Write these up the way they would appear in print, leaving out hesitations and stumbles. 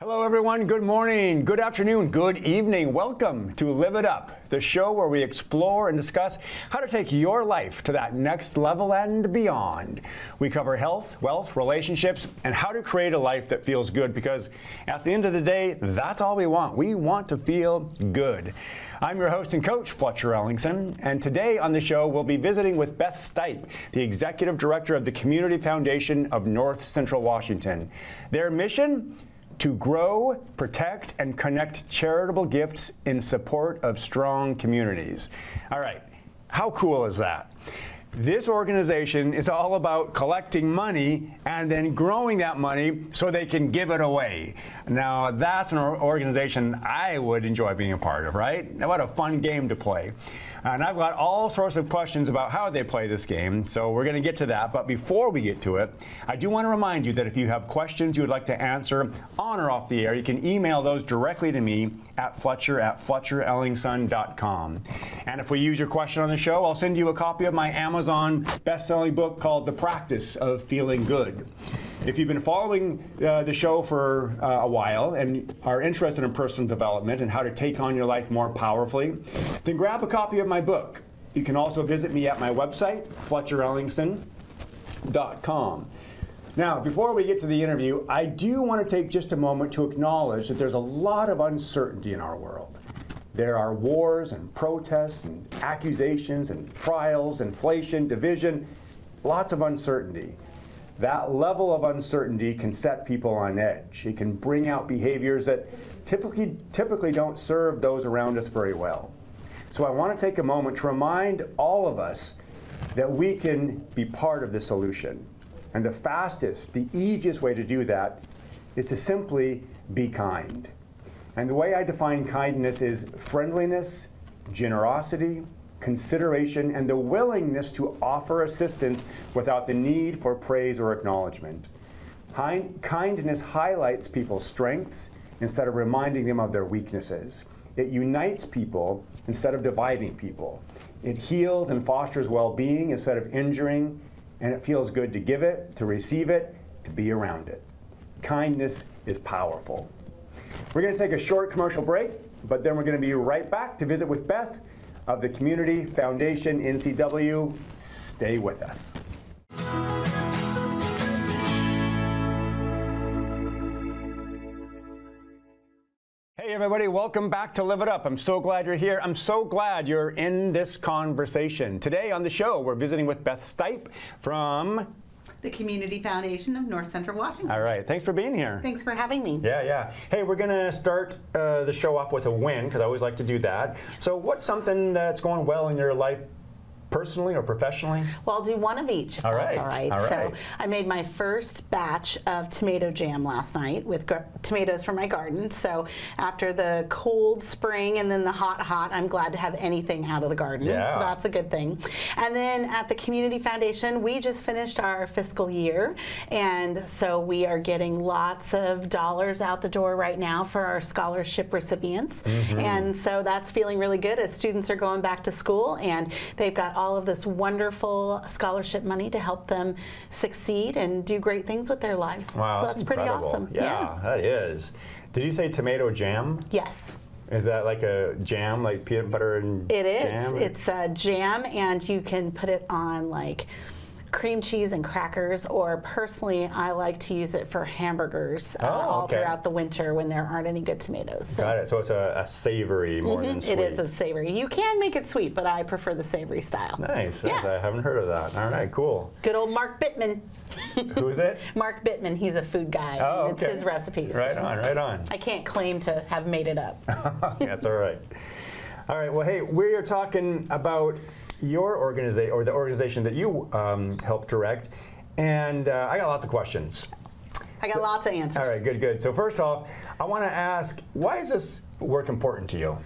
Hello everyone, good morning, good afternoon, good evening. Welcome to Live It Up, the show where we explore and discuss how to take your life to that next level and beyond. We cover health, wealth, relationships, and how to create a life that feels good, because at the end of the day, that's all we want. We want to feel good. I'm your host and coach, Fletcher, and today on the show we'll be visiting with Beth Stipe, the Executive Director of the Community Foundation of North Central Washington. Their mission? To grow, protect, and connect charitable gifts in support of strong communities. All right, how cool is that? This organization is all about collecting money and then growing that money so they can give it away. Now, that's an organization I would enjoy being a part of, right? What a fun game to play. And I've got all sorts of questions about how they play this game, so we're going to get to that. But before we get to it, I do want to remind you that if you have questions you would like to answer on or off the air, you can email those directly to me at fletcher@fletcherellingson.com. And if we use your question on the show, I'll send you a copy of my Amazon best-selling book called The Practice of Feeling Good. If you've been following the show for a while and are interested in personal development and how to take on your life more powerfully, then grab a copy of my book. You can also visit me at my website, fletcherellingson.com. Now, before we get to the interview, I do want to take just a moment to acknowledge that there's a lot of uncertainty in our world. There are wars and protests and accusations and trials, inflation, division, lots of uncertainty. That level of uncertainty can set people on edge. It can bring out behaviors that typically don't serve those around us very well. So I want to take a moment to remind all of us that we can be part of the solution. And the fastest, the easiest way to do that is to simply be kind. And the way I define kindness is friendliness, generosity, consideration, and the willingness to offer assistance without the need for praise or acknowledgement. Kindness highlights people's strengths instead of reminding them of their weaknesses. It unites people instead of dividing people. It heals and fosters well-being instead of injuring, and it feels good to give it, to receive it, to be around it. Kindness is powerful. We're going to take a short commercial break, but then we're going to be right back to visit with Beth of the Community Foundation NCW. Stay with us. Hey everybody, welcome back to Live It Up. I'm so glad you're here. I'm so glad you're in this conversation. Today on the show, we're visiting with Beth Stipe from the Community Foundation of North Central Washington. All right, thanks for being here. Thanks for having me. Yeah. Hey, we're gonna start the show off with a win, because I always like to do that. So what's something that's going well in your life, personally or professionally? Well, I'll do one of each, if that's all right. So I made my first batch of tomato jam last night with tomatoes from my garden. So after the cold spring and then the hot, I'm glad to have anything out of the garden. Yeah. So that's a good thing. And then at the Community Foundation, we just finished our fiscal year. And so we are getting lots of dollars out the door right now for our scholarship recipients. And so that's feeling really good as students are going back to school, and they've got all of this wonderful scholarship money to help them succeed and do great things with their lives. Wow, so that's pretty awesome. Yeah, that is. Did you say tomato jam? Yes. Is that like a jam, like peanut butter and It is. jam? It's a jam, and you can put it on like cream cheese and crackers, or personally I like to use it for hamburgers all throughout the winter when there aren't any good tomatoes. So. Got it. So it's a savory more than sweet. It is a savory. You can make it sweet, but I prefer the savory style. Nice. Yeah. I haven't heard of that. All right, cool. Good old Mark Bittman. Who's it? Mark Bittman. He's a food guy. Oh, okay. It's his recipes. Right on, right on. I can't claim to have made it up. That's all right. All right, well, hey, we're talking about your organization, or the organization that you help direct, and I got lots of questions. I got lots of answers. All right, good. So first off, I want to ask, why is this work important to you?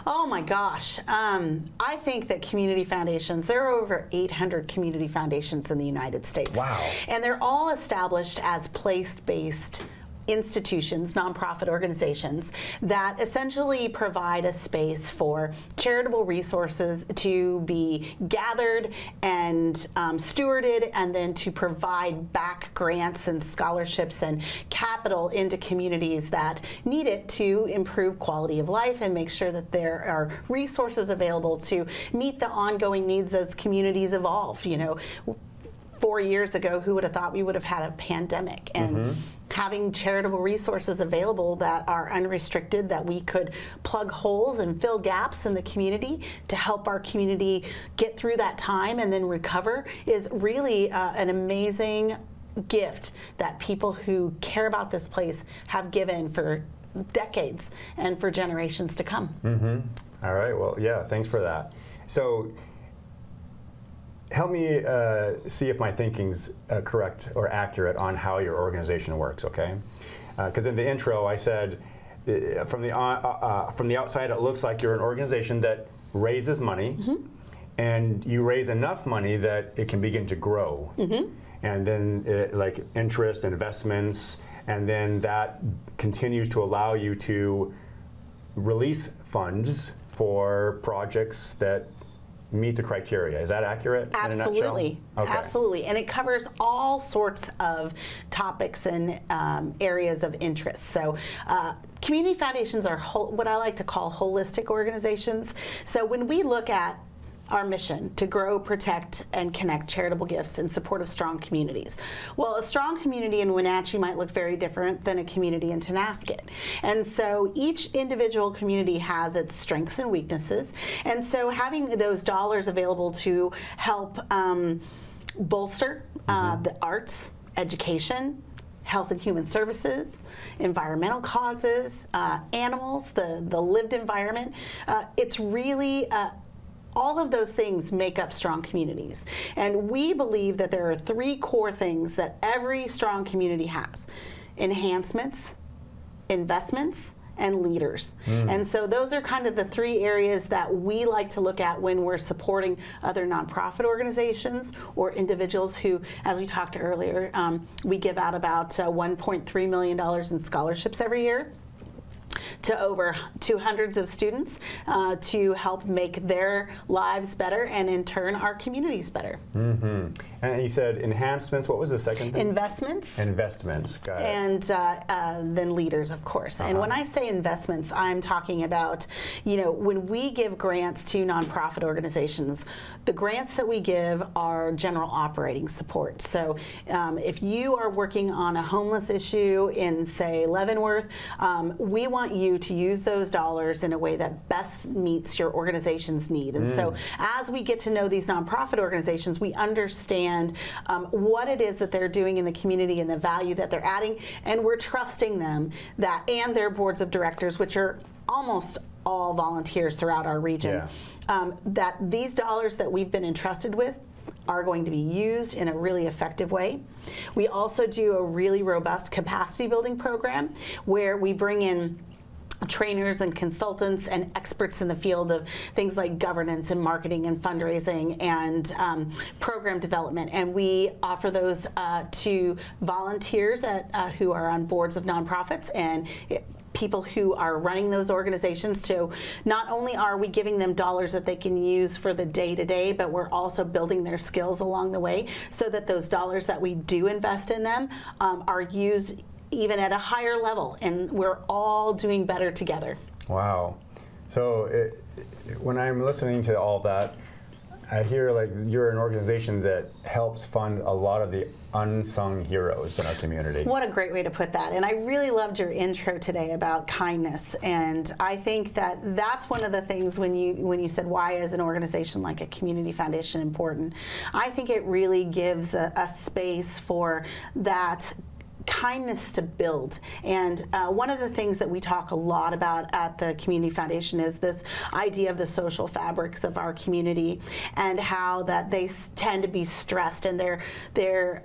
Oh my gosh. I think that community foundations, there are over 800 community foundations in the United States. Wow. And they're all established as place-based institutions, nonprofit organizations, that essentially provide a space for charitable resources to be gathered and stewarded, and then to provide back grants and scholarships and capital into communities that need it to improve quality of life and make sure that there are resources available to meet the ongoing needs as communities evolve. You know, 4 years ago, who would have thought we would have had a pandemic? And having charitable resources available that are unrestricted, that we could plug holes and fill gaps in the community to help our community get through that time and then recover, is really an amazing gift that people who care about this place have given for decades and for generations to come. All right, well, yeah, thanks for that. So help me see if my thinking's correct or accurate on how your organization works, okay? Because in the intro I said, from the outside it looks like you're an organization that raises money, and you raise enough money that it can begin to grow. And then like interest, investments, and then that continues to allow you to release funds for projects that meet the criteria. Is that accurate? Absolutely. Okay. Absolutely. And it covers all sorts of topics and areas of interest. So community foundations are what I like to call holistic organizations. So when we look at our mission to grow, protect, and connect charitable gifts in support of strong communities. Well, a strong community in Wenatchee might look very different than a community in Tonasket. And so each individual community has its strengths and weaknesses. And so having those dollars available to help bolster the arts, education, health and human services, environmental causes, animals, the lived environment, it's really all of those things make up strong communities. And we believe that there are 3 core things that every strong community has: enhancements, investments, and leaders. And so those are kind of the 3 areas that we like to look at when we're supporting other nonprofit organizations or individuals who, as we talked earlier, we give out about $1.3 million in scholarships every year to hundreds of students to help make their lives better and in turn our communities better. And you said enhancements. What was the second thing? Investments. Investments. Got it. And then leaders, of course. And when I say investments, I'm talking about, you know, when we give grants to nonprofit organizations, the grants that we give are general operating support. So if you are working on a homeless issue in, say, Leavenworth, we want you to use those dollars in a way that best meets your organization's need. And so as we get to know these nonprofit organizations, we understand what it is that they're doing in the community and the value that they're adding, and we're trusting them that, and their boards of directors, which are almost all volunteers throughout our region, that these dollars that we've been entrusted with are going to be used in a really effective way. We also do a really robust capacity building program where we bring in trainers and consultants and experts in the field of things like governance and marketing and fundraising and program development, and we offer those to volunteers who are on boards of nonprofits and people who are running those organizations. To not only are we giving them dollars that they can use for the day-to-day, but we're also building their skills along the way so that those dollars that we do invest in them are used even at a higher level, and we're all doing better together. Wow. So when I'm listening to all that, I hear like you're an organization that helps fund a lot of the unsung heroes in our community. What a great way to put that. And I really loved your intro today about kindness. And I think that that's one of the things when you said, why is an organization like a community foundation important? I think it really gives a space for that kindness to build. And one of the things that we talk a lot about at the Community Foundation is this idea of the social fabrics of our community and how that they tend to be stressed, and they're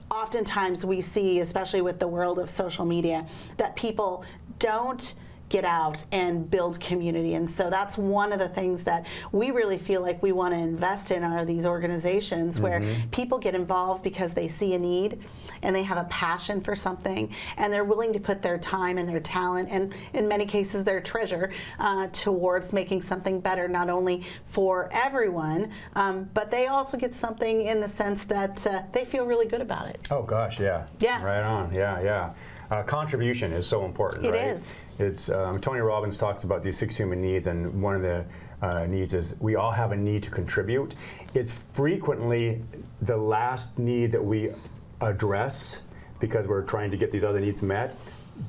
oftentimes we see, especially with the world of social media, that people don't get out and build community. And so that's one of the things that we really feel like we want to invest in are these organizations where people get involved because they see a need and they have a passion for something and they're willing to put their time and their talent and in many cases their treasure towards making something better, not only for everyone, but they also get something in the sense that they feel really good about it. Oh gosh, yeah. Yeah. Right on, yeah. Contribution is so important, right? It is. It's, Tony Robbins talks about these 6 human needs, and one of the needs is we all have a need to contribute. It's frequently the last need that we address because we're trying to get these other needs met.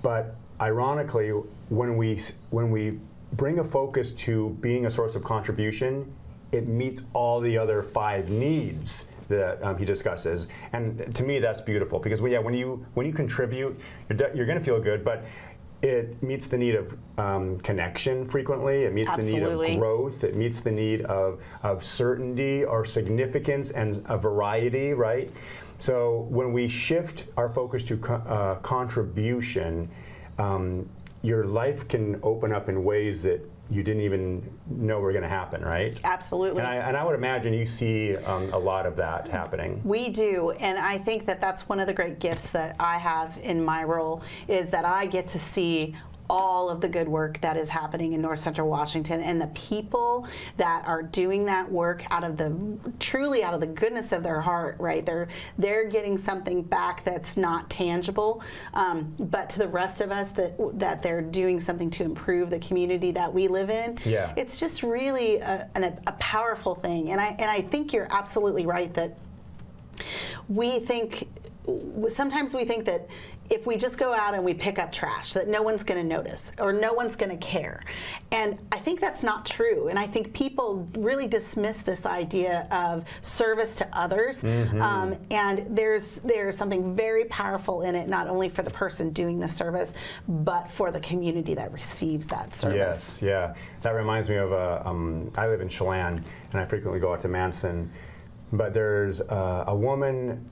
But ironically, when we bring a focus to being a source of contribution, it meets all the other 5 needs that he discusses, and to me that's beautiful because when you contribute, you're going to feel good, but it meets the need of connection frequently. It meets Absolutely. the need of growth. It meets the need of certainty or significance and a variety, right? So when we shift our focus to contribution, your life can open up in ways that you didn't even know were going to happen, right? Absolutely. And I would imagine you see a lot of that happening. We do, and I think that that's one of the great gifts that I have in my role is that I get to see all of the good work that is happening in North Central Washington and the people that are doing that work truly out of the goodness of their heart, right? They're getting something back that's not tangible, but to the rest of us that they're doing something to improve the community that we live in. Yeah. It's just really a powerful thing, and I think you're absolutely right that sometimes we think that if we just go out and we pick up trash, that no one's going to notice or no one's going to care. And I think that's not true. And I think people really dismiss this idea of service to others. And there's something very powerful in it, not only for the person doing the service, but for the community that receives that service. Yes, yeah. That reminds me of, I live in Chelan, and I frequently go out to Manson. But there's a woman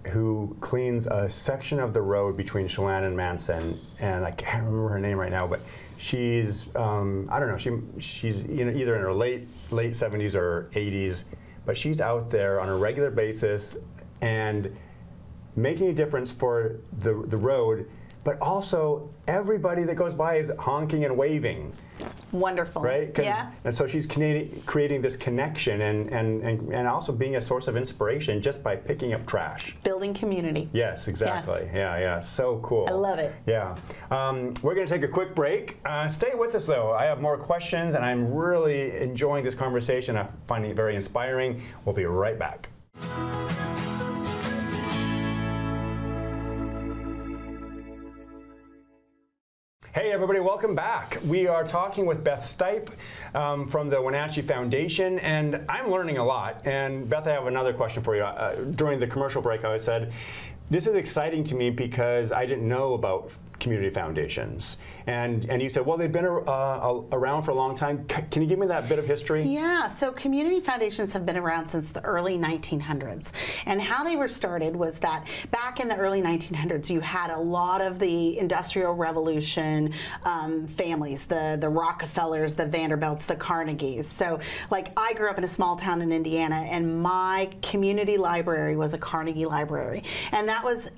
who cleans a section of the road between Chelan and Manson, and I can't remember her name right now, but she's I don't know, she's either in her late 70s or 80s, but she's out there on a regular basis and making a difference for the road, but also everybody that goes by is honking and waving. Wonderful. Right? Yeah. And so she's creating this connection and also being a source of inspiration just by picking up trash. Building community. Yes, exactly. Yes. Yeah. So cool. I love it. Yeah. We're going to take a quick break. Stay with us, though. I have more questions, and I'm really enjoying this conversation. I'm finding it very inspiring. We'll be right back. Hey everybody, welcome back. We are talking with Beth Stipe from the Wenatchee Foundation, and I'm learning a lot. And Beth, I have another question for you. During the commercial break, I said, this is exciting to me because I didn't know about community foundations. And you said, well, they've been around for a long time. Can you give me that bit of history? Yeah, so community foundations have been around since the early 1900s. And how they were started was that back in the early 1900s, you had a lot of the Industrial Revolution families, the Rockefellers, the Vanderbilts, the Carnegies. So like I grew up in a small town in Indiana, and my community library was a Carnegie library. And that was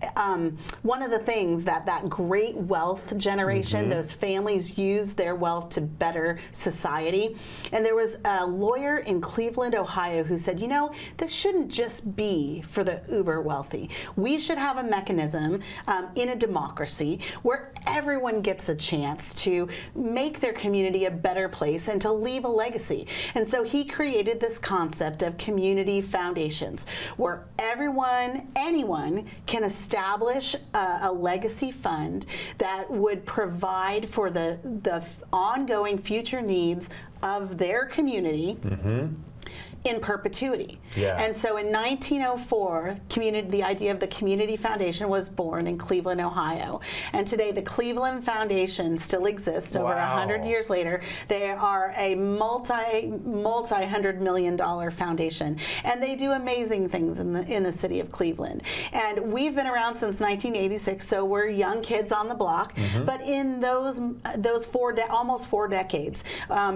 one of the things that great wealth generation, those families used their wealth to better society. And there was a lawyer in Cleveland, Ohio who said, you know, this shouldn't just be for the uber wealthy. We should have a mechanism in a democracy where everyone gets a chance to make their community a better place and to leave a legacy. And so he created this concept of community foundations where anyone can establish a legacy fund that would provide for the ongoing future needs of their community. in perpetuity. Yeah. And so in 1904, the idea of the Community Foundation was born in Cleveland, Ohio. And today the Cleveland Foundation still exists over 100 years later. They are a multi-hundred million dollar foundation. And they do amazing things in the city of Cleveland. And we've been around since 1986, so we're young kids on the block. But in those almost 4 decades,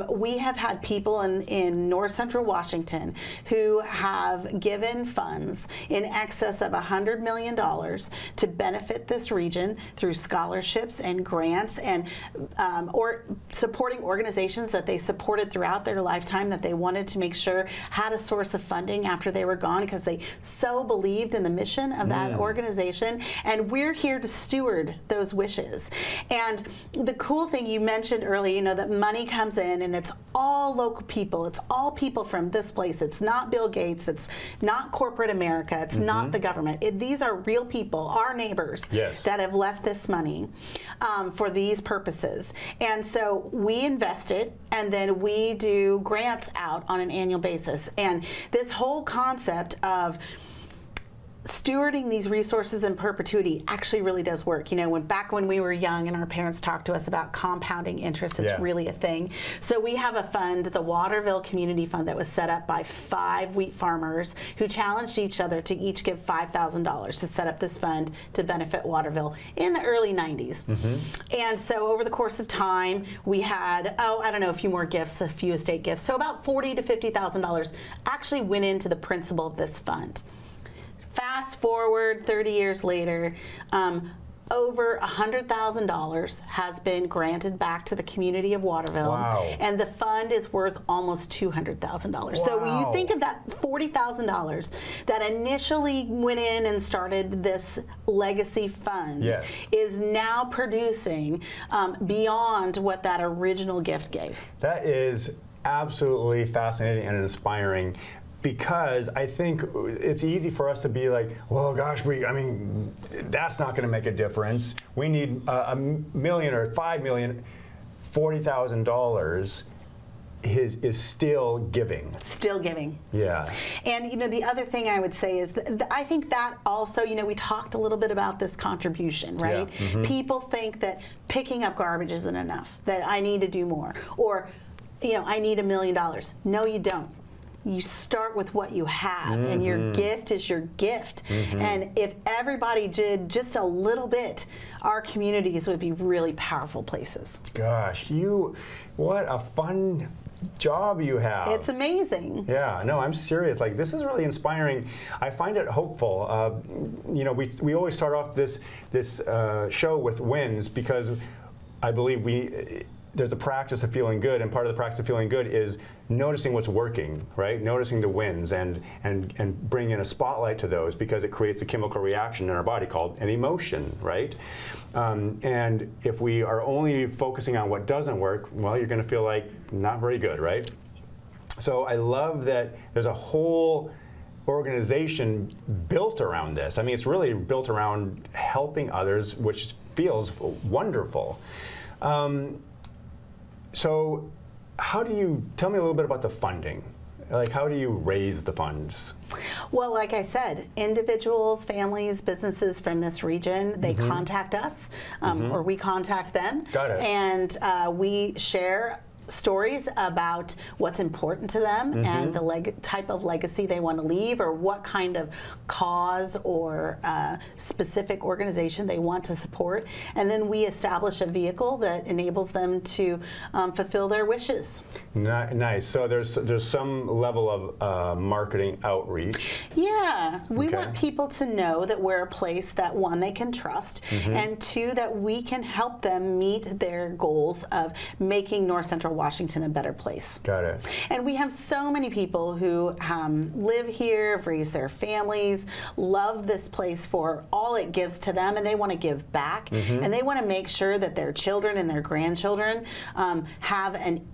we have had people in North Central Washington who have given funds in excess of $100 million to benefit this region through scholarships and grants and or supporting organizations that they supported throughout their lifetime that they wanted to make sure had a source of funding after they were gone because they so believed in the mission of that organization. And we're here to steward those wishes. And the cool thing you mentioned earlier, you know, that money comes in and it's all local people. It's all people from this place. It's not Bill Gates. It's not corporate America. It's not the government. These are real people, our neighbors, that have left this money for these purposes. And so we invest it, and then we do grants out on an annual basis. And this whole concept of stewarding these resources in perpetuity actually really does work. You know, back when we were young and our parents talked to us about compounding interest, it's really a thing. So we have a fund, the Waterville Community Fund, that was set up by 5 wheat farmers who challenged each other to each give $5,000 to set up this fund to benefit Waterville in the early 90s. And so over the course of time, we had, I don't know, a few more gifts, a few estate gifts. So about $40,000 to $50,000 actually went into the principal of this fund. Fast forward 30 years later, over $100,000 has been granted back to the community of Waterville, and the fund is worth almost $200,000. So when you think of that $40,000 that initially went in and started this legacy fund, is now producing beyond what that original gift gave. That is absolutely fascinating and inspiring. Because I think it's easy for us to be like, well, gosh, I mean, that's not going to make a difference. We need $1 million or $5 million. $40,000 is still giving. Still giving. Yeah. And you know, the other thing I would say is that I think that also, you know, we talked a little bit about this contribution, right? People think that picking up garbage isn't enough, that I need to do more, or, you know, I need $1 million. No, you don't. You start with what you have, and your gift is your gift. And if everybody did just a little bit, our communities would be really powerful places. Gosh, what a fun job you have. It's amazing. Yeah, no, I'm serious. Like, this is really inspiring. I find it hopeful. You know, we always start off this show with wins because I believe there's a practice of feeling good, and part of the practice of feeling good is noticing what's working, right? Noticing the wins and bringing a spotlight to those, because it creates a chemical reaction in our body called an emotion, right? And if we are only focusing on what doesn't work, well, you're going to feel like not very good, right? So I love that there's a whole organization built around this. I mean, it's really built around helping others, which feels wonderful. So how do you, tell me a little bit about the funding? Like, how do you raise the funds? Well, like I said, individuals, families, businesses from this region, they contact us, or we contact them. Got it. And we share stories about what's important to them and the type of legacy they want to leave, or what kind of cause or specific organization they want to support. And then we establish a vehicle that enables them to fulfill their wishes. Nice. So there's some level of marketing outreach. Yeah. We want people to know that we're a place that, 1, they can trust, and 2, that we can help them meet their goals of making North Central Washington a better place. Got it. And we have so many people who live here, have raised their families, love this place for all it gives to them, and they want to give back, and they want to make sure that their children and their grandchildren have an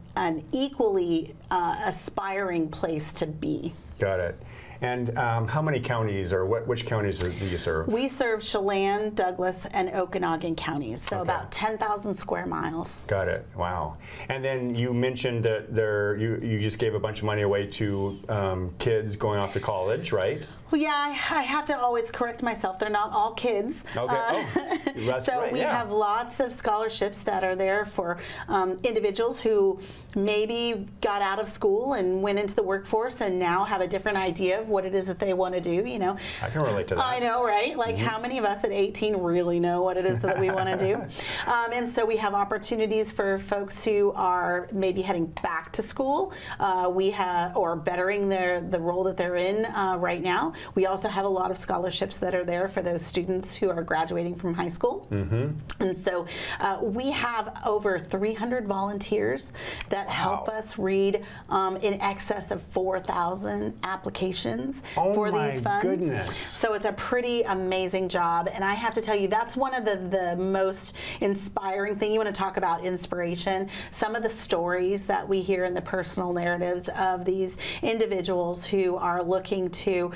equally aspiring place to be. Got it. And how many counties, or which counties do you serve? We serve Chelan, Douglas, and Okanagan counties, so about 10,000 square miles. Got it. Wow. And then you mentioned that you just gave a bunch of money away to kids going off to college, right? Well, yeah, I have to always correct myself. They're not all kids. Okay. So we have lots of scholarships that are there for individuals who maybe got out of school and went into the workforce and now have a different idea of what it is that they want to do. You know, I can relate to that. I know, right? Like, how many of us at 18 really know what it is that we want to do? And so we have opportunities for folks who are maybe heading back to school. Or bettering the role that they're in right now. We also have a lot of scholarships that are there for those students who are graduating from high school. And so we have over 300 volunteers that help us read in excess of 4,000 applications for these funds. Goodness. So it's a pretty amazing job. And I have to tell you, that's one of the most inspiring thing. You want to talk about inspiration. Some of the stories that we hear in the personal narratives of these individuals who are looking to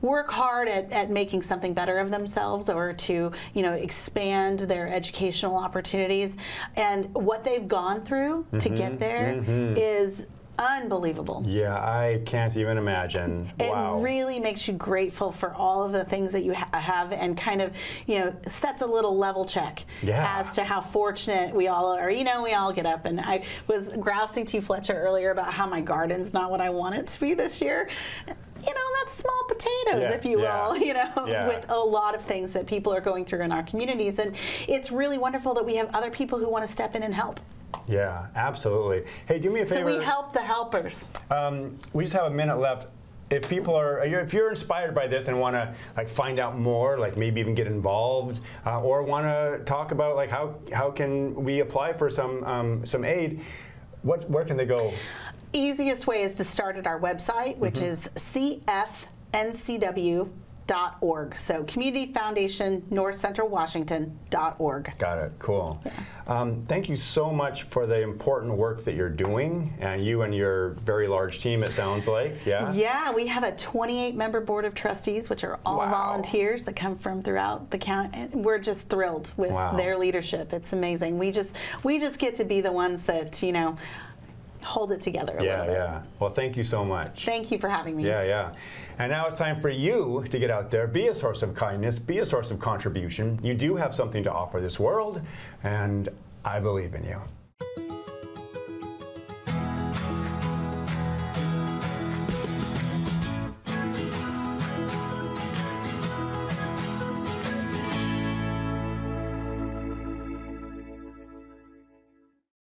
work hard at making something better of themselves, or to, you know, expand their educational opportunities, and what they've gone through to get there is unbelievable. Yeah, I can't even imagine. Wow. It really makes you grateful for all of the things that you have, and kind of, you know, sets a little level check as to how fortunate we all are. You know, we all get up, and I was grousing to you, Fletcher, earlier about how my garden's not what I want it to be this year. You know, that's small potatoes, if you will, you know, with a lot of things that people are going through in our communities. And it's really wonderful that we have other people who want to step in and help. Yeah, absolutely. Hey, do me a favor. So we help the helpers. We just have a minute left. If people if you're inspired by this and want to like find out more, like maybe even get involved, or want to talk about like how can we apply for some aid, where can they go? Easiest way is to start at our website, which is cfncw.org. So Community Foundation North Central Washington.org. Got it. Cool. Yeah. Thank you so much for the important work that you're doing, and you and your very large team, it sounds like. Yeah, we have a 28-member board of trustees, which are all volunteers that come from throughout the county. We're just thrilled with their leadership. It's amazing. We just get to be the ones that, you know, hold it together a little bit. Yeah. Well, thank you so much. Thank you for having me. Yeah. And now it's time for you to get out there, be a source of kindness, be a source of contribution. You do have something to offer this world, and I believe in you.